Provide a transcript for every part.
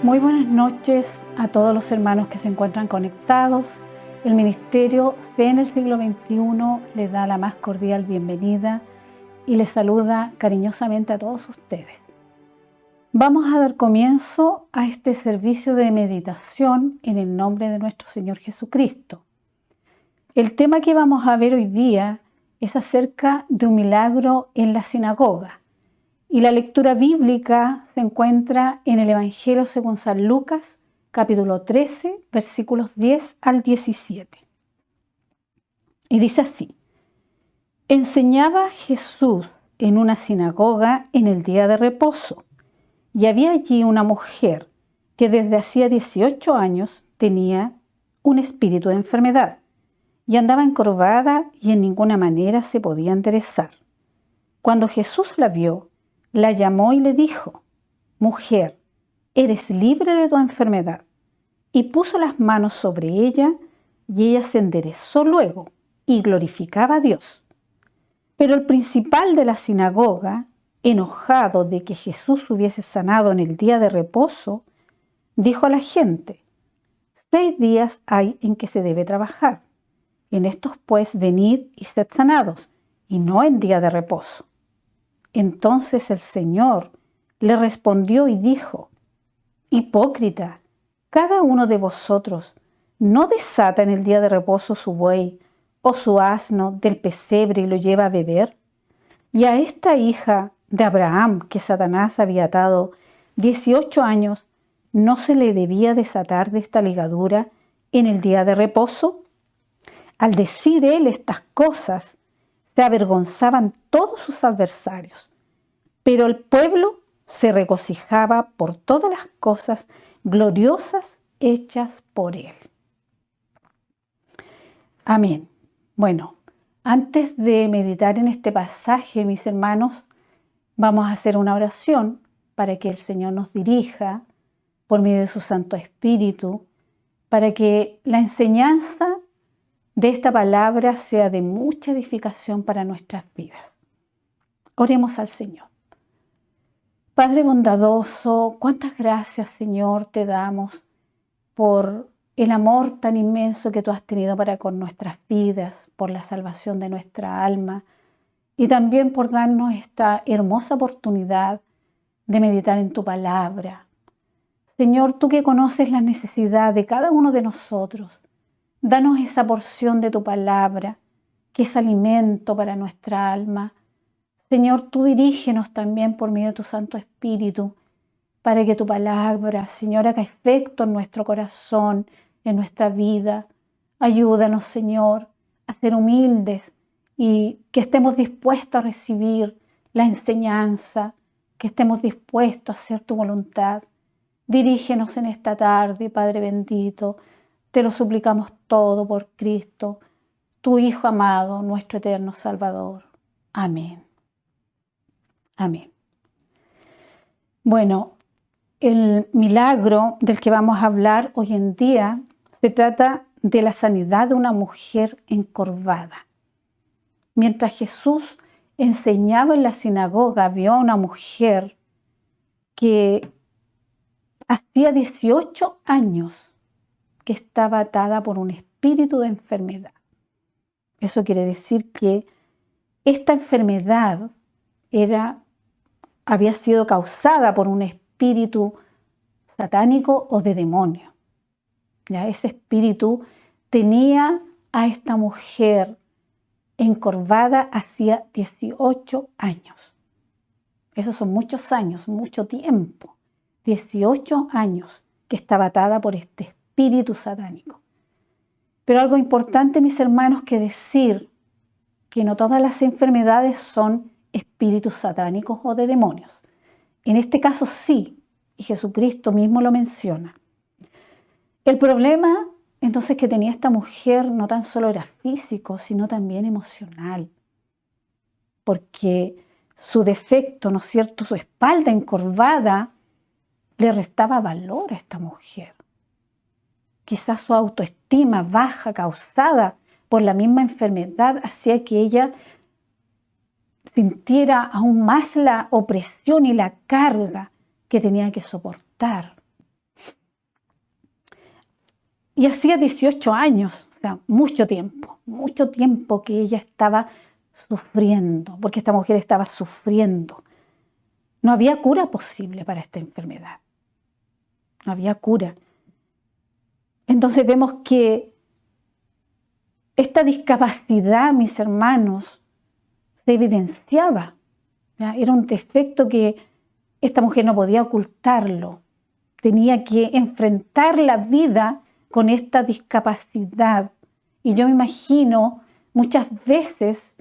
Muy buenas noches a todos los hermanos que se encuentran conectados. El Ministerio Fe en el Siglo XXI les da la más cordial bienvenida y les saluda cariñosamente a todos ustedes. Vamos a dar comienzo a este servicio de meditación en el nombre de nuestro Señor Jesucristo. El tema que vamos a ver hoy día es acerca de un milagro en la sinagoga. Y la lectura bíblica se encuentra en el Evangelio según San Lucas, capítulo 13, versículos 10 al 17. Y dice así: Enseñaba Jesús en una sinagoga en el día de reposo, y había allí una mujer que desde hacía 18 años tenía un espíritu de enfermedad, y andaba encorvada y en ninguna manera se podía enderezar. Cuando Jesús la vio, la llamó y le dijo: Mujer, eres libre de tu enfermedad. Y puso las manos sobre ella, y ella se enderezó luego y glorificaba a Dios. Pero el principal de la sinagoga, enojado de que Jesús hubiese sanado en el día de reposo, dijo a la gente: 6 días hay en que se debe trabajar. En estos pues venid y sed sanados, y no en día de reposo. Entonces el Señor le respondió y dijo: Hipócrita, cada uno de vosotros no desata en el día de reposo su buey o su asno del pesebre y lo lleva a beber. Y a esta hija de Abraham que Satanás había atado 18 años, ¿no se le debía desatar de esta ligadura en el día de reposo? Al decir él estas cosas, se avergonzaban todos sus adversarios, pero el pueblo se regocijaba por todas las cosas gloriosas hechas por él. Amén. Bueno, antes de meditar en este pasaje, mis hermanos, vamos a hacer una oración para que el Señor nos dirija por medio de su Santo Espíritu, para que la enseñanza de esta palabra sea de mucha edificación para nuestras vidas. Oremos al Señor. Padre bondadoso, cuántas gracias, Señor, te damos por el amor tan inmenso que tú has tenido para con nuestras vidas, por la salvación de nuestra alma y también por darnos esta hermosa oportunidad de meditar en tu palabra. Señor, tú que conoces la necesidad de cada uno de nosotros, danos esa porción de tu palabra, que es alimento para nuestra alma. Señor, tú dirígenos también por medio de tu Santo Espíritu, para que tu palabra, Señor, haga efecto en nuestro corazón, en nuestra vida. Ayúdanos, Señor, a ser humildes y que estemos dispuestos a recibir la enseñanza, que estemos dispuestos a hacer tu voluntad. Dirígenos en esta tarde, Padre bendito. Te lo suplicamos todo por Cristo, tu Hijo amado, nuestro eterno Salvador. Amén. Amén. Bueno, el milagro del que vamos a hablar hoy en día se trata de la sanidad de una mujer encorvada. Mientras Jesús enseñaba en la sinagoga, vio a una mujer que hacía 18 años que estaba atada por un espíritu de enfermedad. Eso quiere decir que esta enfermedad había sido causada por un espíritu satánico o de demonio. Ya ese espíritu tenía a esta mujer encorvada hacía 18 años. Esos son muchos años, mucho tiempo. 18 años que estaba atada por este espíritu satánico. Pero algo importante, mis hermanos, que decir que no todas las enfermedades son espíritus satánicos o de demonios. En este caso sí, y Jesucristo mismo lo menciona. El problema entonces que tenía esta mujer no tan solo era físico, sino también emocional. Porque su defecto, ¿no es cierto?, su espalda encorvada, le restaba valor a esta mujer. Quizás su autoestima baja causada por la misma enfermedad hacía que ella sintiera aún más la opresión y la carga que tenía que soportar. Y hacía 18 años, o sea, mucho tiempo que ella estaba sufriendo, porque esta mujer estaba sufriendo. No había cura posible para esta enfermedad. No había cura. Entonces vemos que esta discapacidad, mis hermanos, se evidenciaba. ¿Ya? Era un defecto que esta mujer no podía ocultarlo. Tenía que enfrentar la vida con esta discapacidad. Y yo me imagino muchas veces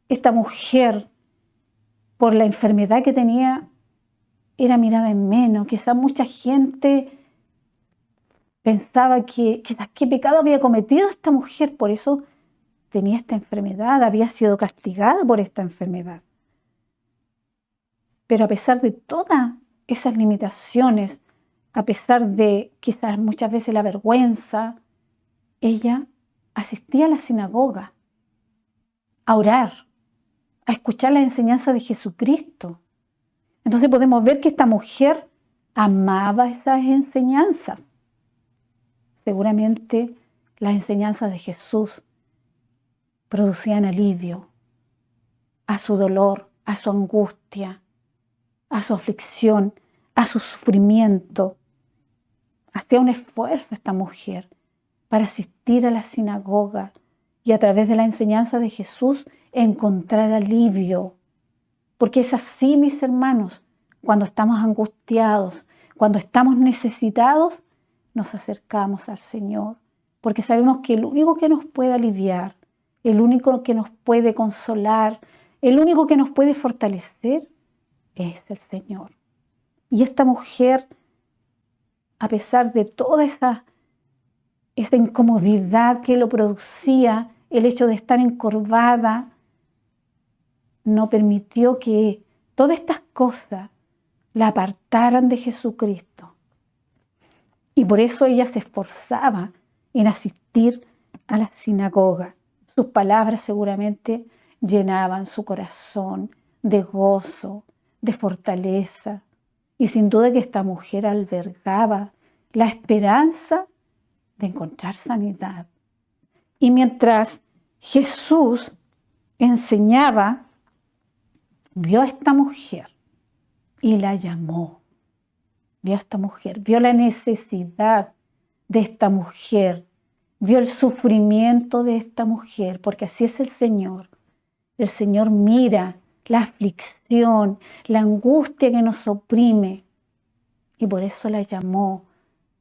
esta mujer, por la enfermedad que tenía, era mirada en menos. Quizás mucha gente pensaba que quizás qué pecado había cometido esta mujer, por eso tenía esta enfermedad, había sido castigada por esta enfermedad. Pero a pesar de todas esas limitaciones, a pesar de quizás muchas veces la vergüenza, ella asistía a la sinagoga, a orar, a escuchar la enseñanza de Jesucristo. Entonces podemos ver que esta mujer amaba esas enseñanzas. Seguramente las enseñanzas de Jesús producían alivio a su dolor, a su angustia, a su aflicción, a su sufrimiento. Hacía un esfuerzo esta mujer para asistir a la sinagoga y a través de la enseñanza de Jesús encontrar alivio. Porque es así, mis hermanos, cuando estamos angustiados, cuando estamos necesitados, nos acercamos al Señor, porque sabemos que el único que nos puede aliviar, el único que nos puede consolar, el único que nos puede fortalecer es el Señor. Y esta mujer, a pesar de toda esa incomodidad que lo producía, el hecho de estar encorvada, no permitió que todas estas cosas la apartaran de Jesucristo. Y por eso ella se esforzaba en asistir a la sinagoga. Sus palabras seguramente llenaban su corazón de gozo, de fortaleza. Y sin duda que esta mujer albergaba la esperanza de encontrar sanidad. Y mientras Jesús enseñaba, vio a esta mujer y la llamó. Vio a esta mujer, vio la necesidad de esta mujer, vio el sufrimiento de esta mujer, porque así es el Señor. El Señor mira la aflicción, la angustia que nos oprime, y por eso la llamó.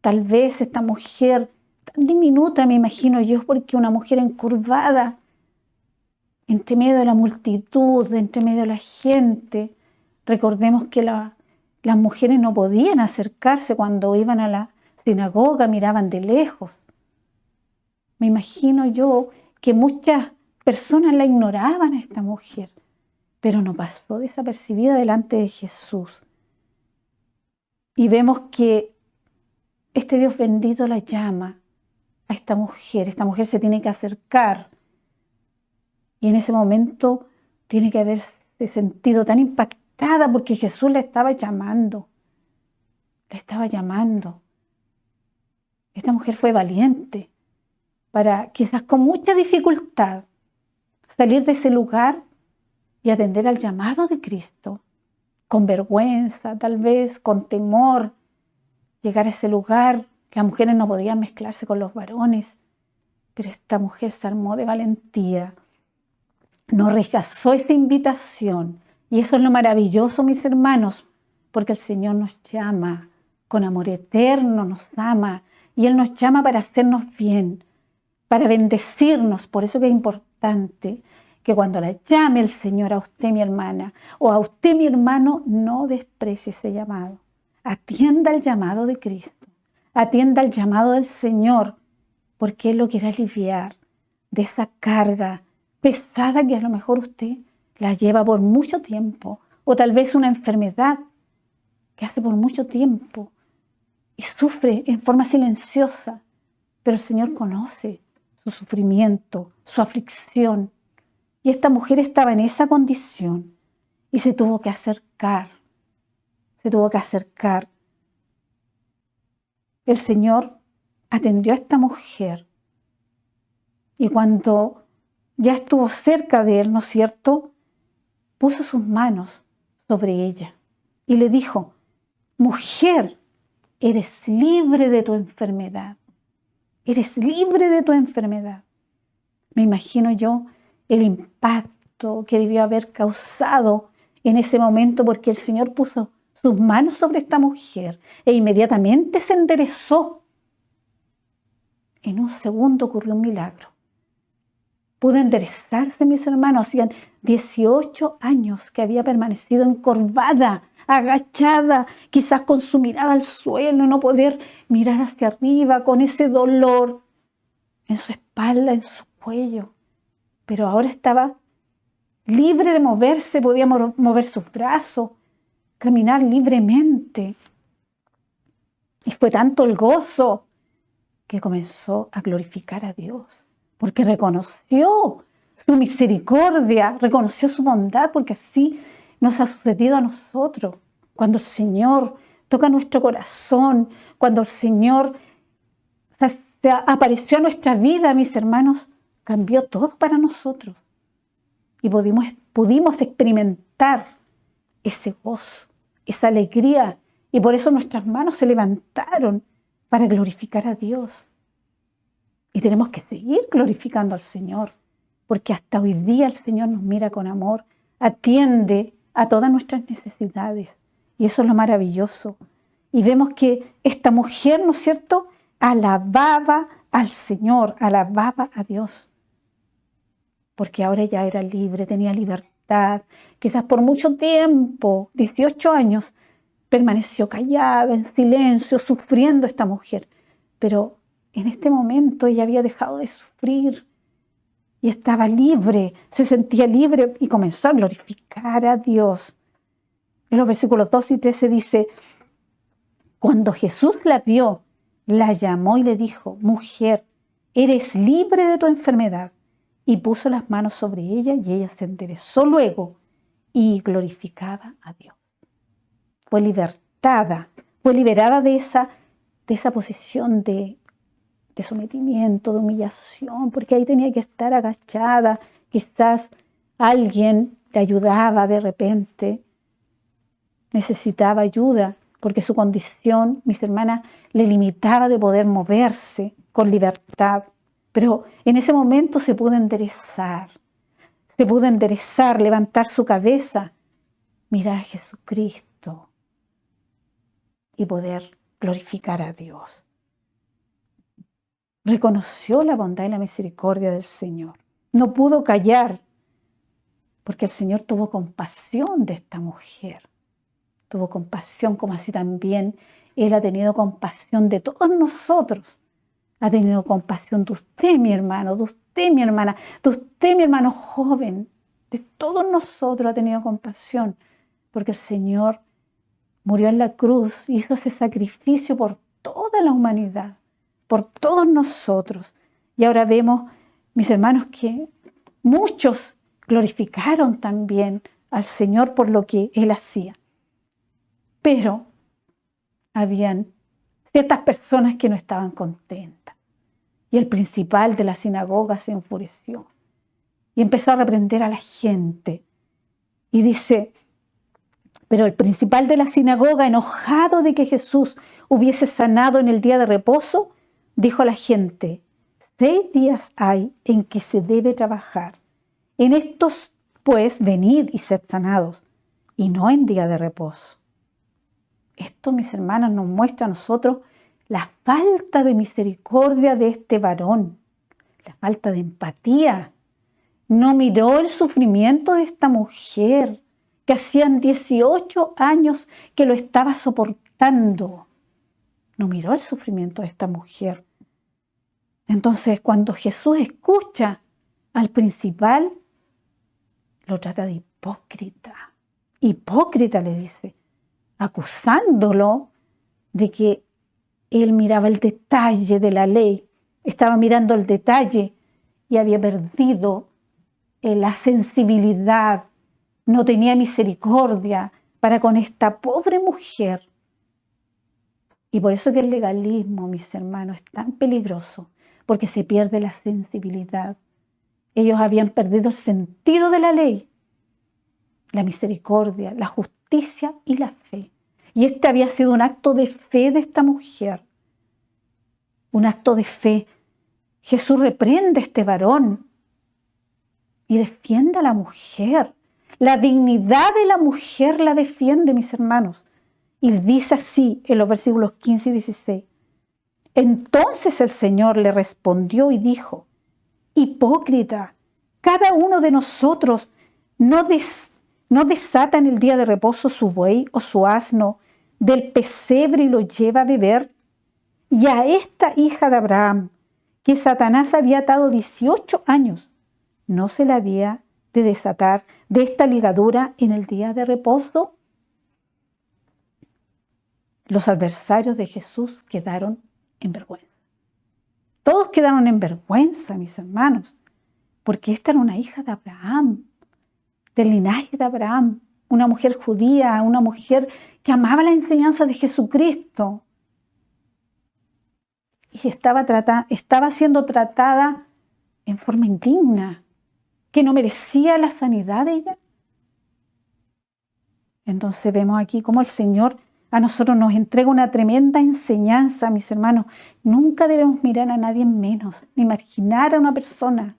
Tal vez esta mujer tan diminuta, me imagino yo, porque una mujer encurvada, entre medio de la multitud, entre medio de la gente. Recordemos que las mujeres no podían acercarse cuando iban a la sinagoga, miraban de lejos. Me imagino yo que muchas personas la ignoraban a esta mujer, pero no pasó desapercibida delante de Jesús. Y vemos que este Dios bendito la llama a esta mujer se tiene que acercar. Y en ese momento tiene que haberse sentido tan impactada porque Jesús la estaba llamando. La estaba llamando. Esta mujer fue valiente para quizás con mucha dificultad salir de ese lugar y atender al llamado de Cristo. Con vergüenza, tal vez, con temor. Llegar a ese lugar, las mujeres no podían mezclarse con los varones. Pero esta mujer se armó de valentía. No rechazó esa invitación. Y eso es lo maravilloso, mis hermanos, porque el Señor nos llama con amor eterno, nos ama. Y Él nos llama para hacernos bien, para bendecirnos. Por eso que es importante que cuando la llame el Señor a usted, mi hermana, o a usted, mi hermano, no desprecie ese llamado. Atienda el llamado de Cristo. Atienda el llamado del Señor, porque Él lo quiere aliviar de esa carga pesada que a lo mejor usted la lleva por mucho tiempo, o tal vez una enfermedad que hace por mucho tiempo y sufre en forma silenciosa, pero el Señor conoce su sufrimiento, su aflicción. Y esta mujer estaba en esa condición y se tuvo que acercar. Se tuvo que acercar. El Señor atendió a esta mujer y cuando ya estuvo cerca de él, ¿no es cierto?, puso sus manos sobre ella y le dijo: mujer, eres libre de tu enfermedad. Eres libre de tu enfermedad. Me imagino yo el impacto que debió haber causado en ese momento, porque el Señor puso sus manos sobre esta mujer e inmediatamente se enderezó. En un segundo ocurrió un milagro. Pudo enderezarse, mis hermanos. Hacían 18 años que había permanecido encorvada, agachada, quizás con su mirada al suelo, no poder mirar hacia arriba, con ese dolor en su espalda, en su cuello. Pero ahora estaba libre de moverse, podía mover sus brazos, caminar libremente. Y fue tanto el gozo que comenzó a glorificar a Dios, porque reconoció su misericordia, reconoció su bondad, porque así nos ha sucedido a nosotros. Cuando el Señor toca nuestro corazón, cuando el Señor se apareció a nuestra vida, mis hermanos, cambió todo para nosotros. Y pudimos experimentar ese gozo, esa alegría, y por eso nuestras manos se levantaron para glorificar a Dios. Y tenemos que seguir glorificando al Señor, porque hasta hoy día el Señor nos mira con amor, atiende a todas nuestras necesidades. Y eso es lo maravilloso. Y vemos que esta mujer, ¿no es cierto?, alababa al Señor, alababa a Dios. Porque ahora ya era libre, tenía libertad. Quizás por mucho tiempo, 18 años, permaneció callada, en silencio, sufriendo esta mujer. Pero en este momento ella había dejado de sufrir y estaba libre, se sentía libre y comenzó a glorificar a Dios. En los versículos 12 y 13 dice: cuando Jesús la vio, la llamó y le dijo: mujer, eres libre de tu enfermedad. Y puso las manos sobre ella y ella se enderezó luego y glorificaba a Dios. Fue libertada, fue liberada de esa posición de sometimiento, de humillación, porque ahí tenía que estar agachada. Quizás alguien le ayudaba de repente, necesitaba ayuda, porque su condición, mis hermanas, le limitaba de poder moverse con libertad. Pero en ese momento se pudo enderezar, levantar su cabeza, mirar a Jesucristo y poder glorificar a Dios. Reconoció la bondad y la misericordia del Señor. No pudo callar, porque el Señor tuvo compasión de esta mujer. Tuvo compasión, como así también Él ha tenido compasión de todos nosotros. Ha tenido compasión de usted, mi hermano, de usted, mi hermana, de usted, mi hermano joven. De todos nosotros ha tenido compasión, porque el Señor murió en la cruz, hizo ese sacrificio por toda la humanidad, por todos nosotros. Y ahora vemos, mis hermanos, que muchos glorificaron también al Señor por lo que Él hacía. Pero habían ciertas personas que no estaban contentas. Y el principal de la sinagoga se enfureció y empezó a reprender a la gente. Y dice: pero el principal de la sinagoga, enojado de que Jesús hubiese sanado en el día de reposo, dijo a la gente: 6 días hay en que se debe trabajar. En estos, pues, venid y sed sanados, y no en día de reposo. Esto, mis hermanas, nos muestra a nosotros la falta de misericordia de este varón, la falta de empatía. No miró el sufrimiento de esta mujer, que hacían 18 años que lo estaba soportando. No miró el sufrimiento de esta mujer. Entonces, cuando Jesús escucha al principal, lo trata de hipócrita. Hipócrita, le dice, acusándolo de que él miraba el detalle de la ley, estaba mirando el detalle y había perdido la sensibilidad, no tenía misericordia para con esta pobre mujer. Y por eso que el legalismo, mis hermanos, es tan peligroso, porque se pierde la sensibilidad. Ellos habían perdido el sentido de la ley, la misericordia, la justicia y la fe. Y este había sido un acto de fe de esta mujer, un acto de fe. Jesús reprende a este varón y defiende a la mujer. La dignidad de la mujer la defiende, mis hermanos. Y dice así en los versículos 15 y 16. Entonces el Señor le respondió y dijo: hipócrita, cada uno de nosotros no desata en el día de reposo su buey o su asno del pesebre y lo lleva a beber. Y a esta hija de Abraham, que Satanás había atado 18 años, ¿no se la había de desatar de esta ligadura en el día de reposo? Los adversarios de Jesús quedaron en vergüenza. Todos quedaron en vergüenza, mis hermanos, porque esta era una hija de Abraham, del linaje de Abraham, una mujer judía, una mujer que amaba la enseñanza de Jesucristo. Y estaba siendo tratada en forma indigna, que no merecía la sanidad de ella. Entonces vemos aquí cómo el Señor a nosotros nos entrega una tremenda enseñanza, mis hermanos. Nunca debemos mirar a nadie menos, ni marginar a una persona.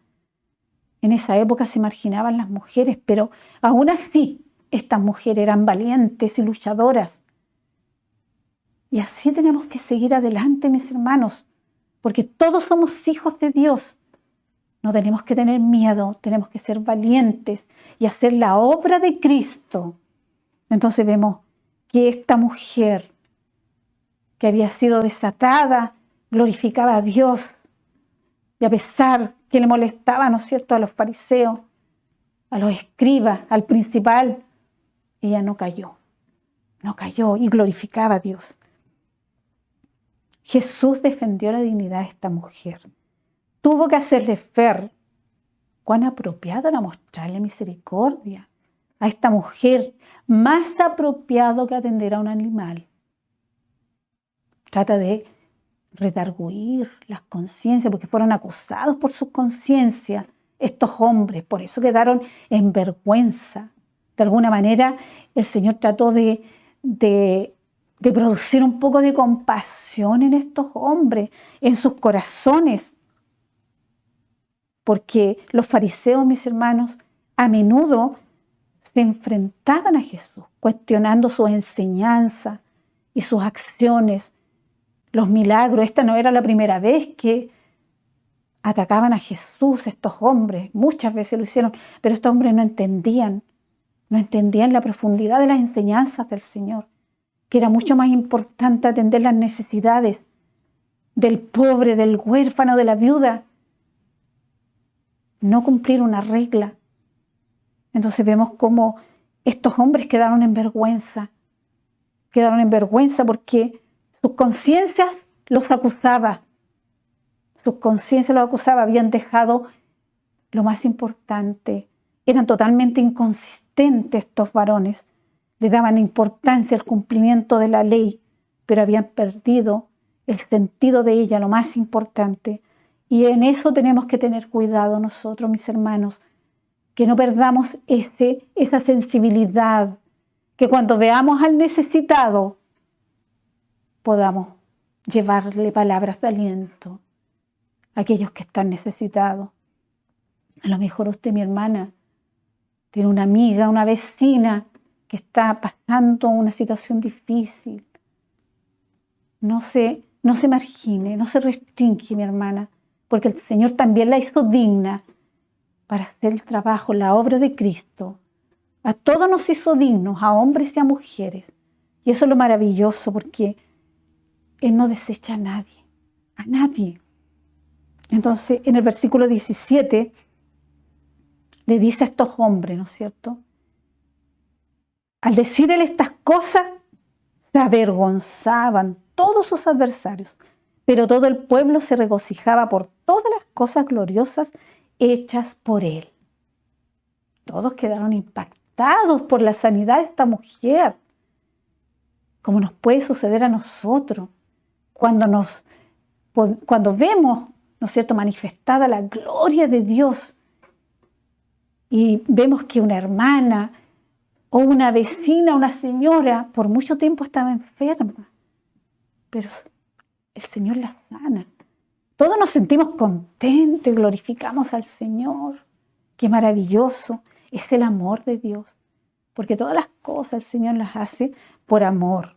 En esa época se marginaban las mujeres, pero aún así estas mujeres eran valientes y luchadoras. Y así tenemos que seguir adelante, mis hermanos, porque todos somos hijos de Dios. No tenemos que tener miedo, tenemos que ser valientes y hacer la obra de Cristo. Entonces vemos que esta mujer que había sido desatada glorificaba a Dios. Y a pesar que le molestaba, ¿no es cierto?, a los fariseos, a los escribas, al principal, ella no cayó y glorificaba a Dios. Jesús defendió la dignidad de esta mujer. Tuvo que hacerle ver cuán apropiado era mostrarle misericordia a esta mujer, más apropiado que atender a un animal. Trata de redarguir las conciencias, porque fueron acusados por sus conciencias estos hombres, por eso quedaron en vergüenza. De alguna manera el Señor trató de producir un poco de compasión en estos hombres, en sus corazones, porque los fariseos, mis hermanos, a menudo se enfrentaban a Jesús, cuestionando sus enseñanzas y sus acciones, los milagros. Esta no era la primera vez que atacaban a Jesús estos hombres, muchas veces lo hicieron, pero estos hombres no entendían la profundidad de las enseñanzas del Señor, que era mucho más importante atender las necesidades del pobre, del huérfano, de la viuda, no cumplir una regla. Entonces vemos cómo estos hombres quedaron en vergüenza porque sus conciencias los acusaban. Habían dejado lo más importante. Eran totalmente inconsistentes estos varones. Le daban importancia al cumplimiento de la ley, pero habían perdido el sentido de ella, lo más importante. Y en eso tenemos que tener cuidado nosotros, mis hermanos, que no perdamos esa sensibilidad, que cuando veamos al necesitado podamos llevarle palabras de aliento a aquellos que están necesitados. A lo mejor usted, mi hermana, tiene una amiga, una vecina que está pasando una situación difícil. No se margine, no se restringe, mi hermana, porque el Señor también la hizo digna para hacer el trabajo, la obra de Cristo. A todos nos hizo dignos, a hombres y a mujeres. Y eso es lo maravilloso, porque Él no desecha a nadie. Entonces, en el versículo 17, le dice a estos hombres, ¿no es cierto? Al decir Él estas cosas, se avergonzaban todos sus adversarios, pero todo el pueblo se regocijaba por todas las cosas gloriosas hechas por Él. Todos quedaron impactados por la sanidad de esta mujer, como nos puede suceder a nosotros. cuando vemos, ¿no es cierto?, manifestada la gloria de Dios y vemos que una hermana o una vecina, una señora, por mucho tiempo estaba enferma, pero el Señor la sana. Todos nos sentimos contentos y glorificamos al Señor. Qué maravilloso es el amor de Dios, porque todas las cosas el Señor las hace por amor.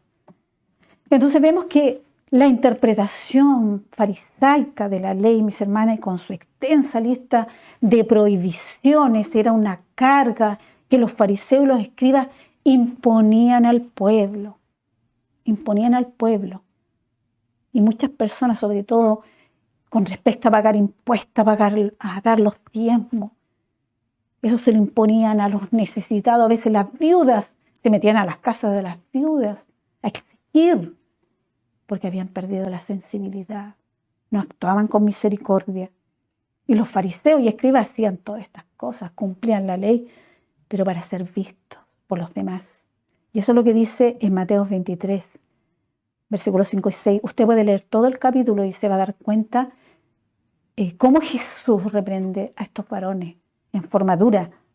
Entonces vemos que la interpretación farisaica de la ley, mis hermanas, con su extensa lista de prohibiciones, era una carga que los fariseos y los escribas imponían al pueblo. Imponían al pueblo. Y muchas personas, sobre todo con respecto a pagar impuestos, a dar los diezmos, eso se lo imponían a los necesitados. A veces las viudas se metían a las casas de las viudas a exigir, porque habían perdido la sensibilidad, no actuaban con misericordia. Y los fariseos y escribas hacían todas estas cosas, cumplían la ley, pero para ser vistos por los demás. Y eso es lo que dice en Mateo 23, versículos 5 y 6. Usted puede leer todo el capítulo y se va a dar cuenta cómo Jesús reprende a estos varones en forma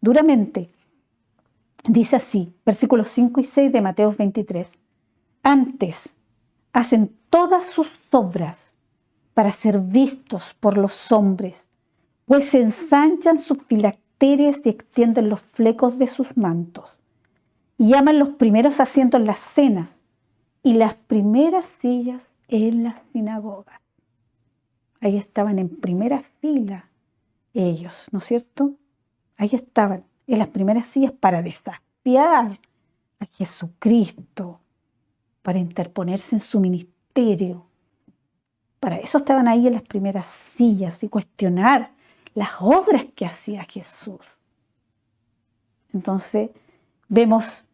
duramente. Dice así, versículos 5 y 6 de Mateo 23. Antes hacen todas sus obras para ser vistos por los hombres, pues se ensanchan sus filacterias y extienden los flecos de sus mantos, y llaman los primeros asientos en las cenas y las primeras sillas en las sinagogas. Ahí estaban en primera fila ellos, ¿no es cierto? Ahí estaban en las primeras sillas para desafiar a Jesucristo, para interponerse en su ministerio. Para eso estaban ahí en las primeras sillas y cuestionar las obras que hacía Jesús. Entonces, vemos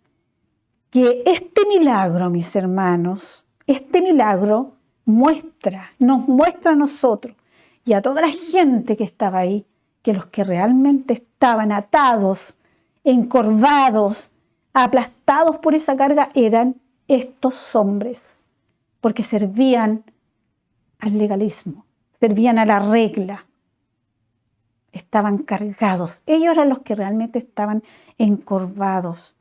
que este milagro, mis hermanos, este milagro nos muestra a nosotros y a toda la gente que estaba ahí, que los que realmente estaban atados, encorvados, aplastados por esa carga eran estos hombres, porque servían al legalismo, servían a la regla, estaban cargados. Ellos eran los que realmente estaban encorvados.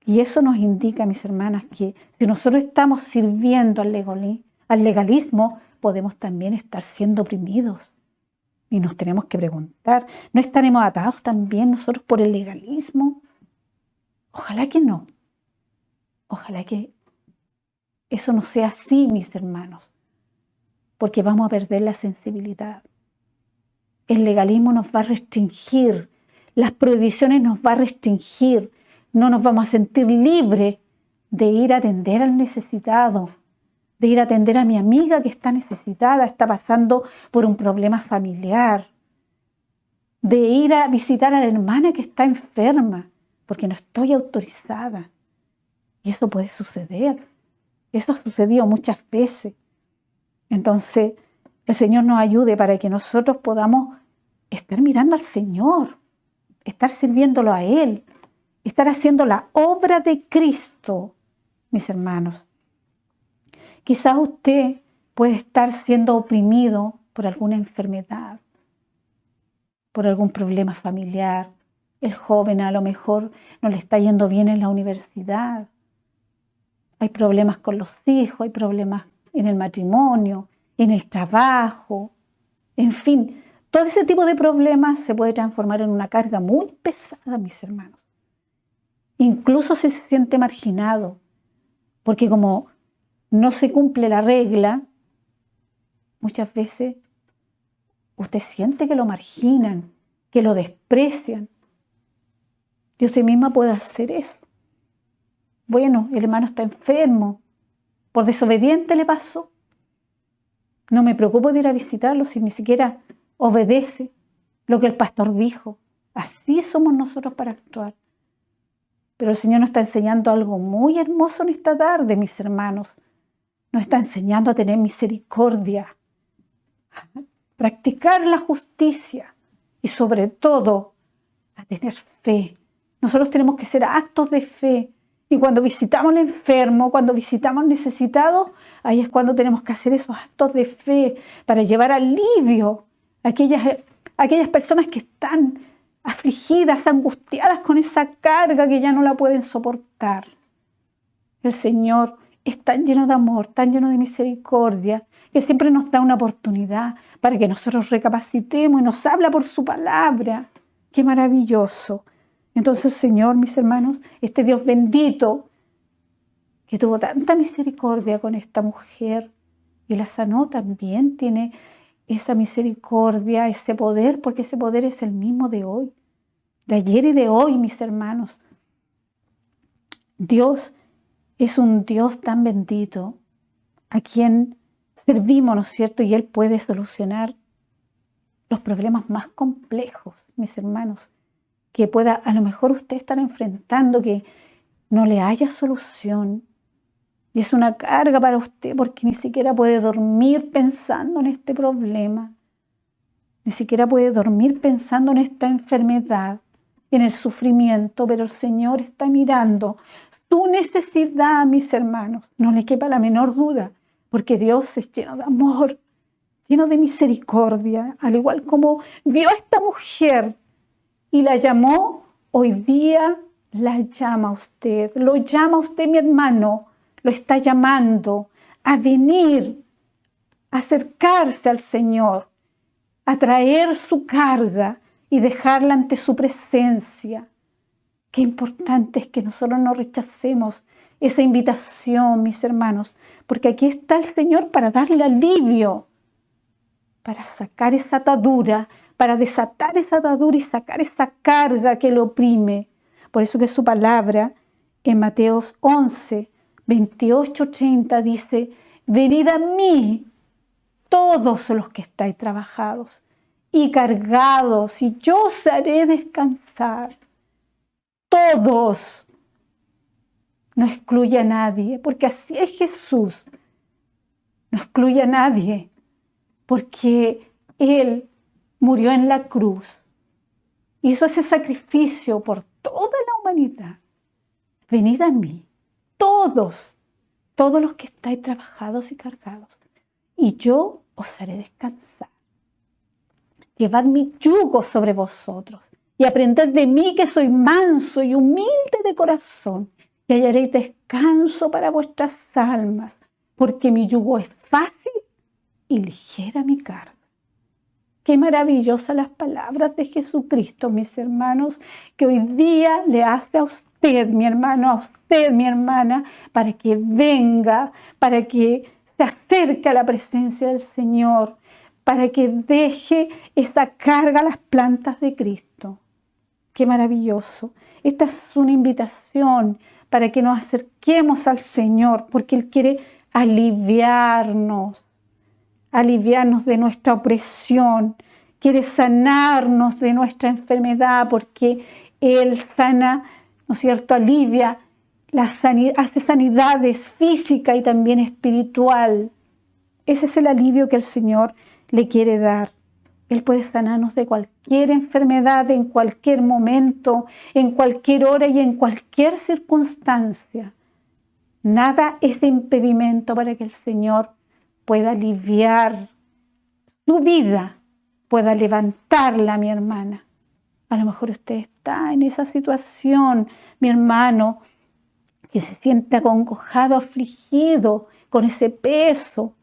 Y eso nos indica, mis hermanas, que si nosotros estamos sirviendo al legalismo, podemos también estar siendo oprimidos. Y nos tenemos que preguntar, ¿no estaremos atados también nosotros por el legalismo? Ojalá que no. Ojalá que eso no sea así, mis hermanos, porque vamos a perder la sensibilidad. El legalismo nos va a restringir, las prohibiciones nos va a restringir, no nos vamos a sentir libres de ir a atender al necesitado, de ir a atender a mi amiga que está necesitada, está pasando por un problema familiar, de ir a visitar a la hermana que está enferma, porque no estoy autorizada. Y eso puede suceder. Eso ha sucedido muchas veces. Entonces, el Señor nos ayude para que nosotros podamos estar mirando al Señor, estar sirviéndolo a Él, estar haciendo la obra de Cristo, mis hermanos. Quizás usted puede estar siendo oprimido por alguna enfermedad, por algún problema familiar. El joven a lo mejor no le está yendo bien en la universidad. Hay problemas con los hijos, hay problemas en el matrimonio, en el trabajo. En fin, todo ese tipo de problemas se puede transformar en una carga muy pesada, mis hermanos. Incluso si se siente marginado, porque como no se cumple la regla, muchas veces usted siente que lo marginan, que lo desprecian. Y usted misma puede hacer eso. Bueno, el hermano está enfermo, por desobediente le pasó. No me preocupo de ir a visitarlo si ni siquiera obedece lo que el pastor dijo. Así somos nosotros para actuar. Pero el Señor nos está enseñando algo muy hermoso en esta tarde, mis hermanos. Nos está enseñando a tener misericordia, a practicar la justicia y sobre todo a tener fe. Nosotros tenemos que ser actos de fe Y cuando visitamos al enfermo, cuando visitamos al necesitado, ahí es cuando tenemos que hacer esos actos de fe para llevar alivio a aquellas personas que están afligidas, angustiadas con esa carga que ya no la pueden soportar. El Señor es tan lleno de amor, tan lleno de misericordia, que siempre nos da una oportunidad para que nosotros recapacitemos y nos habla por su palabra. ¡Qué maravilloso! Entonces, Señor, mis hermanos, este Dios bendito que tuvo tanta misericordia con esta mujer y la sanó, también tiene esa misericordia, ese poder, porque ese poder es el mismo de hoy, de ayer y de hoy, mis hermanos. Dios es un Dios tan bendito a quien servimos, ¿no es cierto? Y Él puede solucionar los problemas más complejos, mis hermanos, que pueda a lo mejor usted estar enfrentando, que no le haya solución. Y es una carga para usted porque ni siquiera puede dormir pensando en este problema. Ni siquiera puede dormir pensando en esta enfermedad, en el sufrimiento, pero el Señor está mirando tu necesidad, mis hermanos. No le quepa la menor duda, porque Dios es lleno de amor, lleno de misericordia, al igual como vio a esta mujer y la llamó, hoy día la llama a usted, lo llama a usted, mi hermano, lo está llamando a venir, a acercarse al Señor, a traer su carga y dejarla ante su presencia. Qué importante es que nosotros no rechacemos esa invitación, mis hermanos, porque aquí está el Señor para darle alivio, para sacar esa atadura, para desatar esa atadura y sacar esa carga que lo oprime. Por eso que su palabra en Mateos 11, 28, 30 dice: venid a mí todos los que estáis trabajados y cargados, y yo os haré descansar. Todos, no excluye a nadie, porque así es Jesús. No excluye a nadie, porque Él murió en la cruz, hizo ese sacrificio por toda la humanidad. Venid a mí, todos los que estáis trabajados y cargados, y yo os haré descansar. Llevad mi yugo sobre vosotros y aprended de mí, que soy manso y humilde de corazón, y hallaréis descanso para vuestras almas, porque mi yugo es fácil y ligera mi carga. Qué maravillosas las palabras de Jesucristo, mis hermanos, que hoy día le hace a usted, mi hermano, a usted, mi hermana, para que venga, para que se acerque a la presencia del Señor, para que deje esa carga a las plantas de Cristo. Qué maravilloso. Esta es una invitación para que nos acerquemos al Señor, porque Él quiere aliviarnos de nuestra opresión, quiere sanarnos de nuestra enfermedad, porque Él sana, ¿no es cierto?, alivia, hace sanidades física y también espiritual. Ese es el alivio que el Señor le quiere dar. Él puede sanarnos de cualquier enfermedad, en cualquier momento, en cualquier hora y en cualquier circunstancia. Nada es de impedimento para que el Señor pueda aliviar tu vida, pueda levantarla, mi hermana. A lo mejor usted está en esa situación, mi hermano, que se siente acongojado, afligido, con ese peso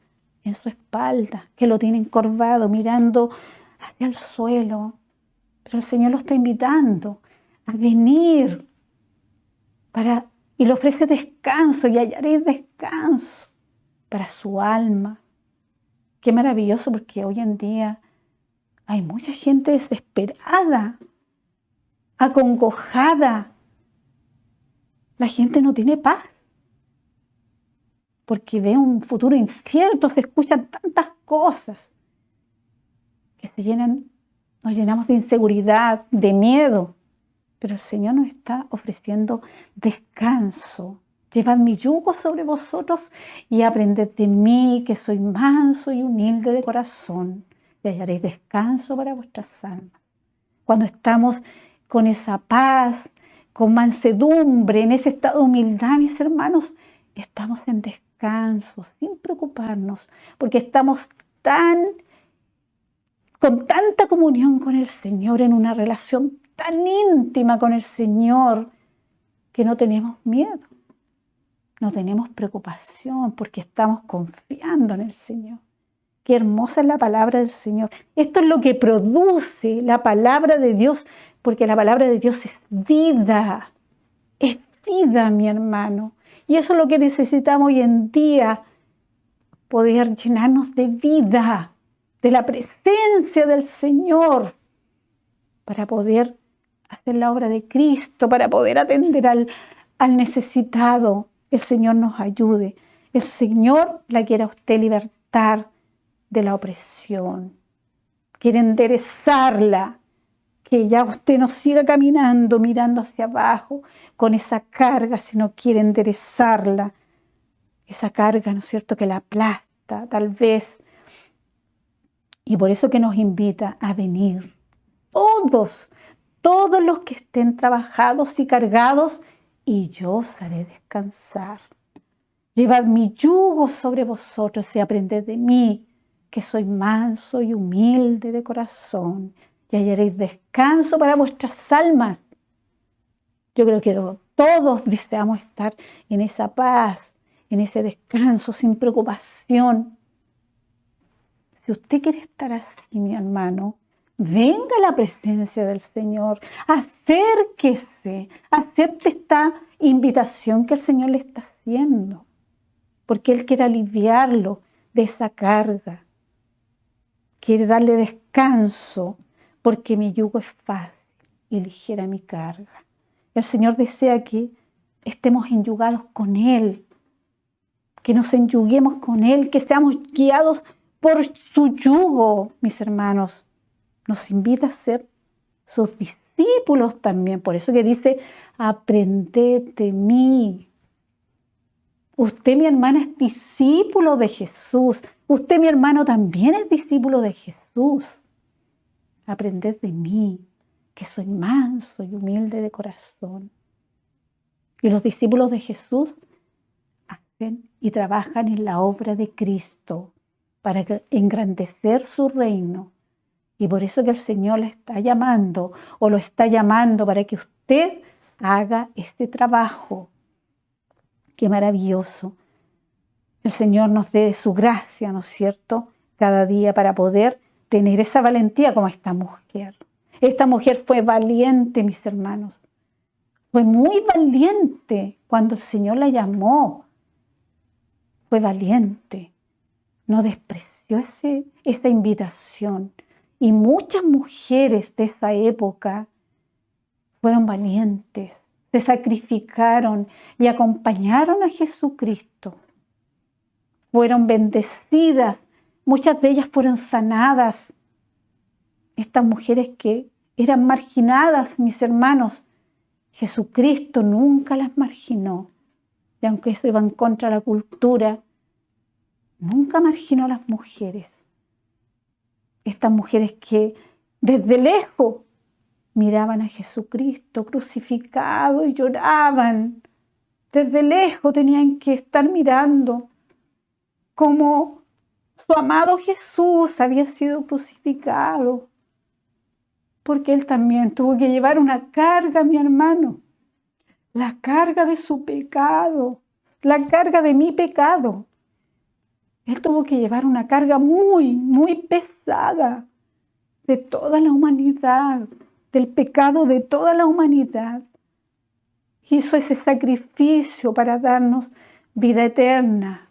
en su espalda, que lo tiene encorvado, mirando hacia el suelo. Pero el Señor lo está invitando a venir y le ofrece descanso, y hallaréis descanso para su alma. Qué maravilloso, porque hoy en día hay mucha gente desesperada, acongojada. La gente no tiene paz, porque ve un futuro incierto, se escuchan tantas cosas que nos llenamos de inseguridad, de miedo. Pero el Señor nos está ofreciendo descanso. Llevad mi yugo sobre vosotros y aprended de mí, que soy manso y humilde de corazón, y hallaréis descanso para vuestras almas. Cuando estamos con esa paz, con mansedumbre, en ese estado de humildad, mis hermanos, estamos en descanso, sin preocuparnos, porque estamos con tanta comunión con el Señor, en una relación tan íntima con el Señor, que no tenemos miedo, no tenemos preocupación, porque estamos confiando en el Señor. Qué hermosa es la palabra del Señor. Esto es lo que produce la palabra de Dios, porque la palabra de Dios es vida, mi hermano. Y eso es lo que necesitamos hoy en día, poder llenarnos de vida, de la presencia del Señor, para poder hacer la obra de Cristo, para poder atender al necesitado. El Señor nos ayude. El Señor la quiere a usted libertar de la opresión. Quiere enderezarla, que ya usted no siga caminando, mirando hacia abajo, con esa carga, sino quiere enderezarla. Esa carga, ¿no es cierto?, que la aplasta, tal vez. Y por eso que nos invita a venir. Todos los que estén trabajados y cargados, y yo os haré descansar. Llevad mi yugo sobre vosotros y aprended de mí, que soy manso y humilde de corazón, y hallaréis descanso para vuestras almas. Yo creo que todos deseamos estar en esa paz, en ese descanso, sin preocupación. Si usted quiere estar así, mi hermano, venga a la presencia del Señor, acérquese, acepte esta invitación que el Señor le está haciendo, porque Él quiere aliviarlo de esa carga, quiere darle descanso, porque mi yugo es fácil y ligera mi carga. El Señor desea que estemos enyugados con Él, que nos enyuguemos con Él, que seamos guiados por su yugo, mis hermanos. Nos invita a ser sus discípulos también. Por eso que dice, aprended de mí. Usted, mi hermana, es discípulo de Jesús. Usted, mi hermano, también es discípulo de Jesús. Aprended de mí, que soy manso y humilde de corazón. Y los discípulos de Jesús hacen y trabajan en la obra de Cristo para engrandecer su reino. Y por eso que el Señor le está llamando o lo está llamando para que usted haga este trabajo. Qué maravilloso. El Señor nos dé su gracia, ¿no es cierto?, cada día para poder tener esa valentía como esta mujer. Esta mujer fue valiente, mis hermanos. Fue muy valiente cuando el Señor la llamó. Fue valiente. No despreció esa invitación. Y muchas mujeres de esa época fueron valientes, se sacrificaron y acompañaron a Jesucristo. Fueron bendecidas, muchas de ellas fueron sanadas. Estas mujeres que eran marginadas, mis hermanos, Jesucristo nunca las marginó. Y aunque eso iba en contra de la cultura, nunca marginó a las mujeres. Estas mujeres que desde lejos miraban a Jesucristo crucificado y lloraban. Desde lejos tenían que estar mirando cómo su amado Jesús había sido crucificado. Porque Él también tuvo que llevar una carga, mi hermano. La carga de su pecado, la carga de mi pecado. Él tuvo que llevar una carga muy, muy pesada de toda la humanidad, del pecado de toda la humanidad. Hizo ese sacrificio para darnos vida eterna,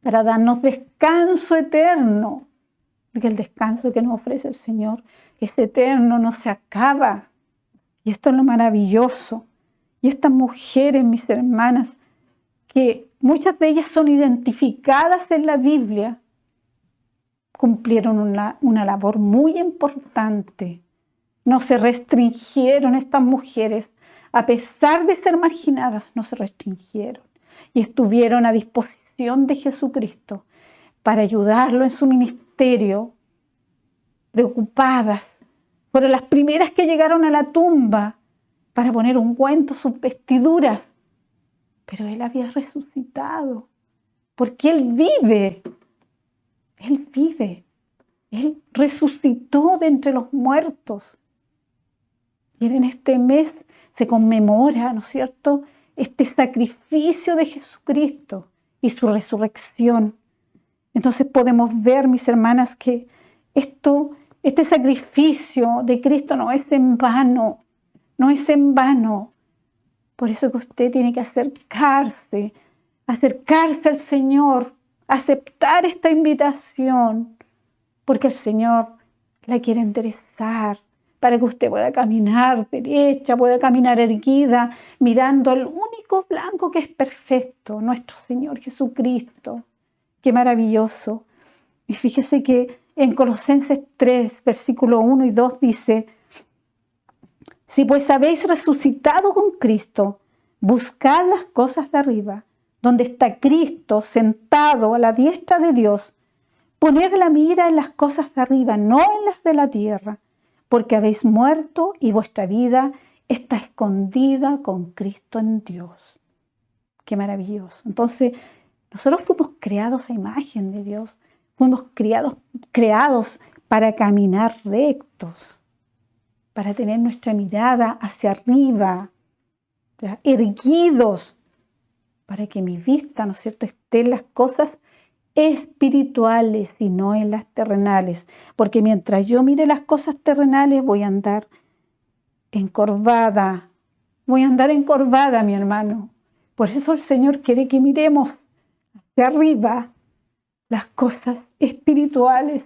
para darnos descanso eterno, porque el descanso que nos ofrece el Señor es eterno, no se acaba. Y esto es lo maravilloso. Y estas mujeres, mis hermanas, que muchas de ellas son identificadas en la Biblia, cumplieron una labor muy importante. No se restringieron estas mujeres, a pesar de ser marginadas, no se restringieron y estuvieron a disposición de Jesucristo para ayudarlo en su ministerio, preocupadas. Fueron las primeras que llegaron a la tumba para poner ungüento sus vestiduras. Pero Él había resucitado, porque Él vive. Él vive. Él resucitó de entre los muertos. Y en este mes se conmemora, ¿no es cierto?, este sacrificio de Jesucristo y su resurrección. Entonces podemos ver, mis hermanas, que este sacrificio de Cristo no es en vano, no es en vano. Por eso que usted tiene que acercarse al Señor, aceptar esta invitación, porque el Señor la quiere enderezar para que usted pueda caminar derecha, pueda caminar erguida, mirando al único blanco que es perfecto, nuestro Señor Jesucristo. ¡Qué maravilloso! Y fíjese que en Colosenses 3, versículo 1 y 2 dice: si pues habéis resucitado con Cristo, buscad las cosas de arriba, donde está Cristo sentado a la diestra de Dios. Poned la mira en las cosas de arriba, no en las de la tierra, porque habéis muerto y vuestra vida está escondida con Cristo en Dios. ¡Qué maravilloso! Entonces, nosotros fuimos creados a imagen de Dios, fuimos creados para caminar rectos, para tener nuestra mirada hacia arriba, ¿ya?, erguidos, para que mi vista, ¿no es cierto?, esté en las cosas espirituales y no en las terrenales. Porque mientras yo mire las cosas terrenales, voy a andar encorvada, mi hermano. Por eso el Señor quiere que miremos hacia arriba las cosas espirituales,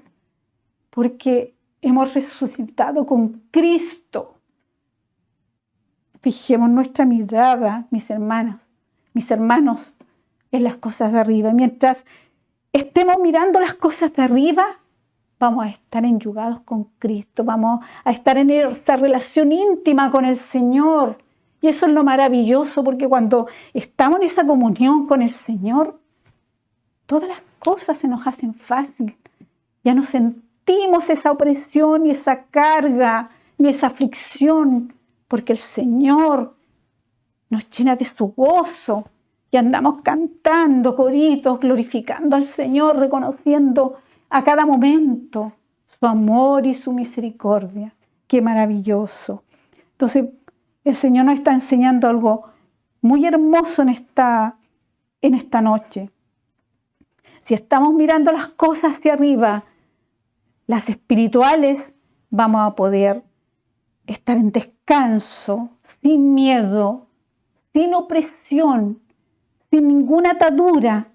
porque hemos resucitado con Cristo. Fijemos nuestra mirada, mis hermanos, en las cosas de arriba. Mientras estemos mirando las cosas de arriba, vamos a estar enyugados con Cristo, vamos a estar en esta relación íntima con el Señor. Y eso es lo maravilloso, porque cuando estamos en esa comunión con el Señor, todas las cosas se nos hacen fácil. Ya no sentimos esa opresión, ni esa carga, ni esa aflicción, porque el Señor nos llena de su gozo. Y andamos cantando coritos, glorificando al Señor, reconociendo a cada momento su amor y su misericordia. ¡Qué maravilloso! Entonces, el Señor nos está enseñando algo muy hermoso en esta noche. Si estamos mirando las cosas hacia arriba, las espirituales, vamos a poder estar en descanso, sin miedo, sin opresión, sin ninguna atadura,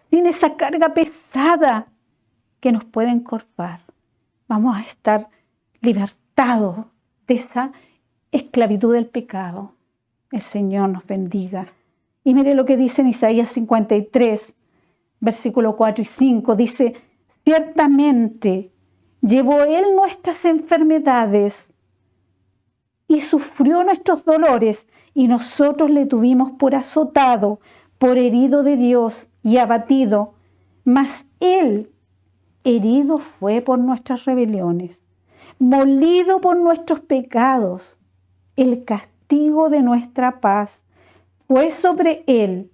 sin esa carga pesada que nos puede encorvar. Vamos a estar libertados de esa esclavitud del pecado. El Señor nos bendiga. Y mire lo que dice en Isaías 53, versículo 4 y 5. Dice: ciertamente llevó Él nuestras enfermedades y sufrió nuestros dolores, y nosotros le tuvimos por azotado, por herido de Dios y abatido. Mas Él herido fue por nuestras rebeliones, molido por nuestros pecados. El castigo de nuestra paz fue sobre Él,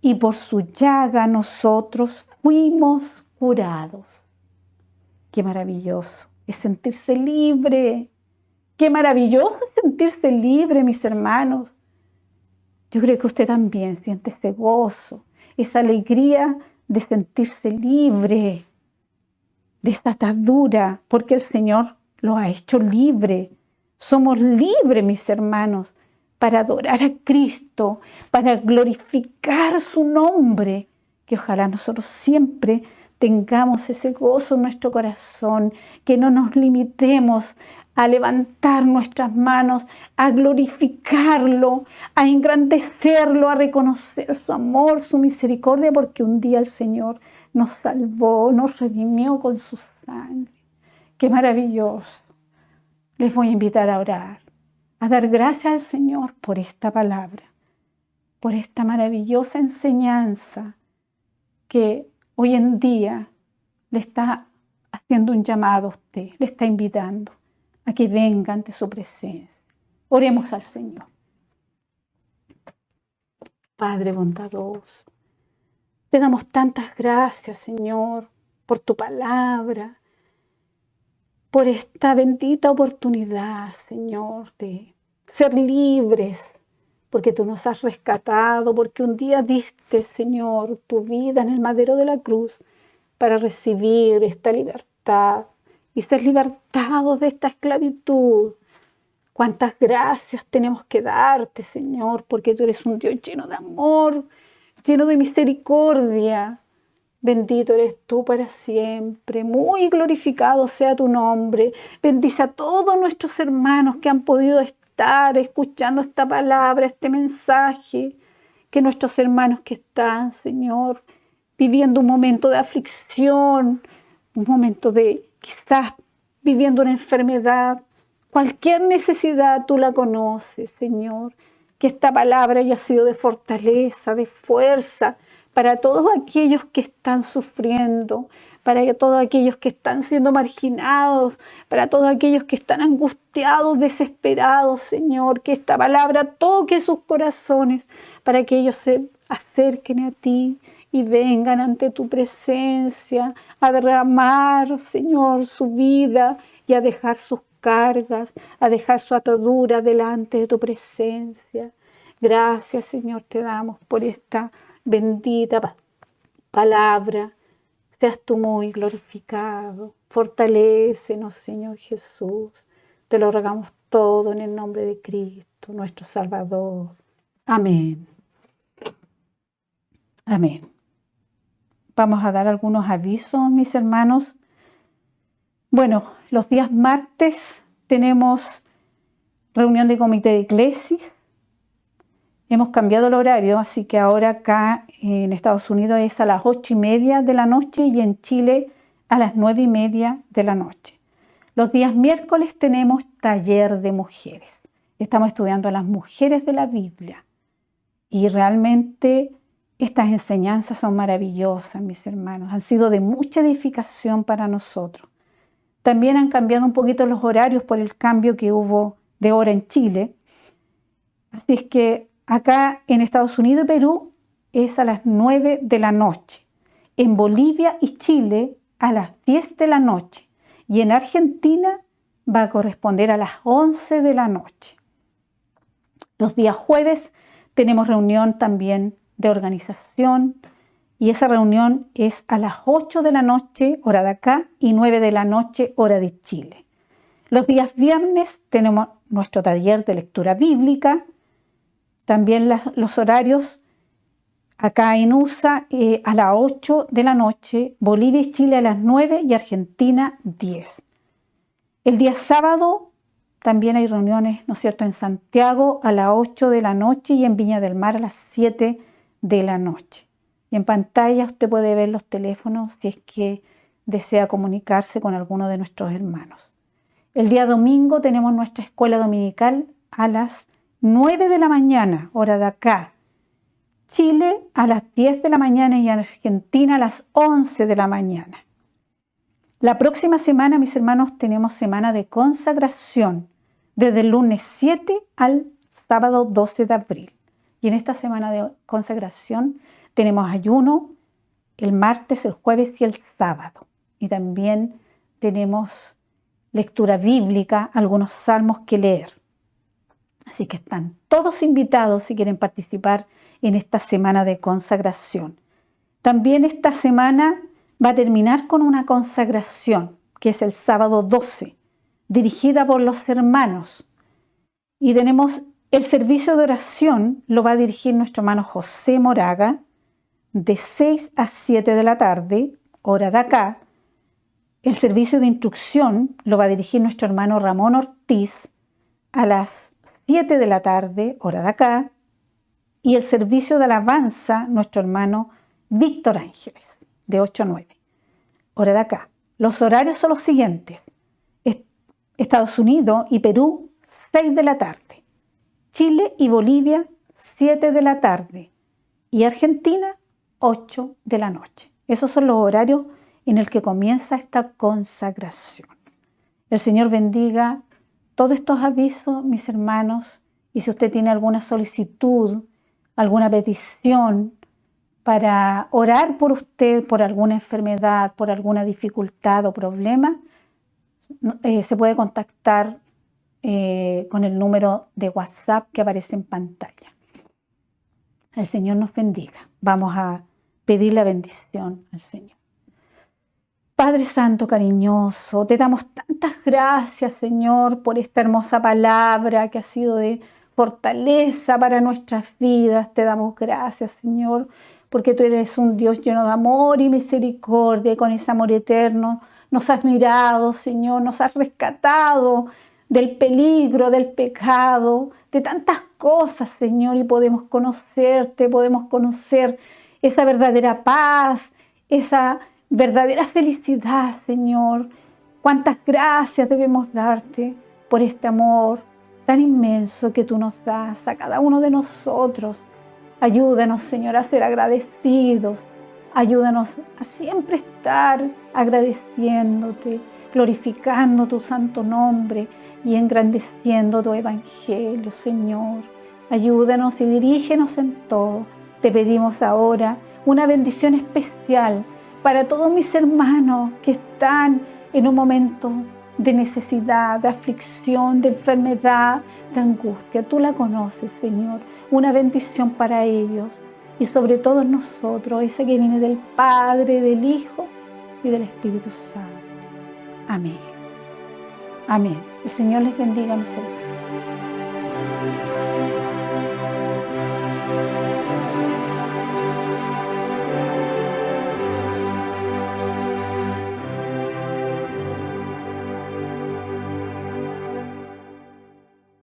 y por su llaga nosotros fuimos curados. Qué maravilloso es sentirse libre. Qué maravilloso es sentirse libre, mis hermanos. Yo creo que usted también siente ese gozo, esa alegría de sentirse libre de esta atadura, porque el Señor lo ha hecho libre. Somos libres, mis hermanos, para adorar a Cristo, para glorificar su nombre. Que ojalá nosotros siempre tengamos ese gozo en nuestro corazón, que no nos limitemos a levantar nuestras manos, a glorificarlo, a engrandecerlo, a reconocer su amor, su misericordia, porque un día el Señor nos salvó, nos redimió con su sangre. ¡Qué maravilloso! Les voy a invitar a orar, a dar gracias al Señor por esta palabra, por esta maravillosa enseñanza que hoy en día le está haciendo un llamado a usted, le está invitando a que venga ante su presencia. Oremos al Señor. Padre bondadoso, te damos tantas gracias, Señor, por tu palabra, por esta bendita oportunidad, Señor, de ser libres, porque tú nos has rescatado, porque un día diste, Señor, tu vida en el madero de la cruz para recibir esta libertad y ser libertados de esta esclavitud. Cuántas gracias tenemos que darte, Señor, porque tú eres un Dios lleno de amor, lleno de misericordia. Bendito eres tú para siempre, muy glorificado sea tu nombre. Bendice a todos nuestros hermanos que han podido estar escuchando esta palabra, este mensaje. Que nuestros hermanos que están, Señor, viviendo un momento de aflicción, un momento de quizás viviendo una enfermedad, cualquier necesidad tú la conoces, Señor. Que esta palabra haya sido de fortaleza, de fuerza, para todos aquellos que están sufriendo, para todos aquellos que están siendo marginados, para todos aquellos que están angustiados, desesperados, Señor, que esta palabra toque sus corazones, para que ellos se acerquen a ti y vengan ante tu presencia a derramar, Señor, su vida y a dejar sus cargas, a dejar su atadura delante de tu presencia. Gracias, Señor, te damos por esta bendita palabra. Seas tú muy glorificado. Fortalécenos, Señor Jesús. Te lo rogamos todo en el nombre de Cristo, nuestro Salvador. Amén. Amén. Vamos a dar algunos avisos, mis hermanos. Bueno, los días martes tenemos reunión de comité de Eclesis. Hemos cambiado el horario, así que ahora acá en Estados Unidos es a las 8:30 de la noche y en Chile a las 9:30 de la noche. Los días miércoles tenemos taller de mujeres. Estamos estudiando a las mujeres de la Biblia y realmente estas enseñanzas son maravillosas, mis hermanos. Han sido de mucha edificación para nosotros. También han cambiado un poquito los horarios por el cambio que hubo de hora en Chile. Así es que acá en Estados Unidos y Perú es a las 9 de la noche. En Bolivia y Chile a las 10 de la noche. Y en Argentina va a corresponder a las 11 de la noche. Los días jueves tenemos reunión también de organización y esa reunión es a las 8 de la noche, hora de acá, y 9 de la noche, hora de Chile. Los días viernes tenemos nuestro taller de lectura bíblica. También los horarios acá en USA a las 8 de la noche, Bolivia y Chile a las 9 y Argentina 10. El día sábado también hay reuniones, ¿no es cierto?, en Santiago a las 8 de la noche y en Viña del Mar a las 7 de la noche. Y en pantalla usted puede ver los teléfonos si es que desea comunicarse con alguno de nuestros hermanos. El día domingo tenemos nuestra escuela dominical a las 9 de la mañana, hora de acá. Chile a las 10 de la mañana y en Argentina a las 11 de la mañana. La próxima semana, mis hermanos, tenemos semana de consagración desde el lunes 7 al sábado 12 de abril. Y en esta semana de consagración tenemos ayuno el martes, el jueves y el sábado. Y también tenemos lectura bíblica, algunos salmos que leer. Así que están todos invitados si quieren participar en esta semana de consagración. También esta semana va a terminar con una consagración, que es el sábado 12, dirigida por los hermanos. Y tenemos el servicio de oración, lo va a dirigir nuestro hermano José Moraga, de 6 a 7 de la tarde, hora de acá. El servicio de instrucción lo va a dirigir nuestro hermano Ramón Ortiz a las 7 de la tarde, hora de acá. Y el servicio de alabanza, nuestro hermano Víctor Ángeles, de 8 a 9, hora de acá. Los horarios son los siguientes. Estados Unidos y Perú, 6 de la tarde. Chile y Bolivia, 7 de la tarde. Y Argentina, 8 de la noche. Esos son los horarios en el que comienza esta consagración. El Señor bendiga todos estos avisos, mis hermanos, y si usted tiene alguna solicitud, alguna petición para orar por usted, por alguna enfermedad, por alguna dificultad o problema, se puede contactar con el número de WhatsApp que aparece en pantalla. El Señor nos bendiga. Vamos a pedir la bendición al Señor. Padre Santo, cariñoso, te damos tantas gracias, Señor, por esta hermosa palabra que ha sido de fortaleza para nuestras vidas. Te damos gracias, Señor, porque tú eres un Dios lleno de amor y misericordia, y con ese amor eterno nos has mirado, Señor, nos has rescatado del peligro, del pecado, de tantas cosas, Señor, y podemos conocerte, podemos conocer esa verdadera paz, esa verdadera felicidad, Señor. Cuántas gracias debemos darte por este amor tan inmenso que tú nos das a cada uno de nosotros. Ayúdanos, Señor, a ser agradecidos. Ayúdanos a siempre estar agradeciéndote, glorificando tu santo nombre y engrandeciendo tu evangelio, Señor. Ayúdanos y dirígenos en todo. Te pedimos ahora una bendición especial para todos mis hermanos que están en un momento de necesidad, de aflicción, de enfermedad, de angustia. Tú la conoces, Señor. Una bendición para ellos y sobre todos nosotros, esa que viene del Padre, del Hijo y del Espíritu Santo. Amén. Amén. El Señor les bendiga, mis hermanos.